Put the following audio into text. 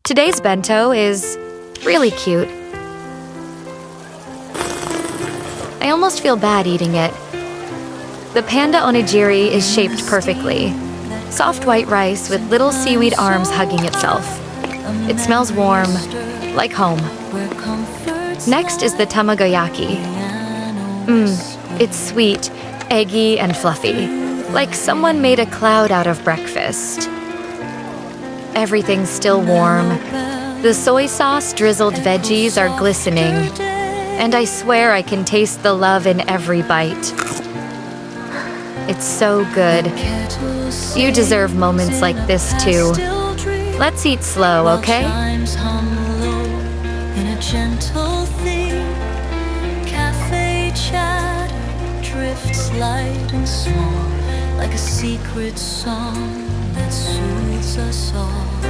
Today's bento is really cute. I almost feel bad eating it. The panda onigiri is shaped perfectly. Soft white rice with little seaweed arms hugging itself. It smells warm, like home. Next is the tamagoyaki. It's sweet, eggy, and fluffy, like someone made a cloud out of breakfast. Everything's still warm. The soy sauce drizzled veggies are glistening, and I swear I can taste the love in every bite. It's so good. You deserve moments like this too. Let's eat slow, okay? Cafe chat drifts light and small, like a secret song that soothes us all.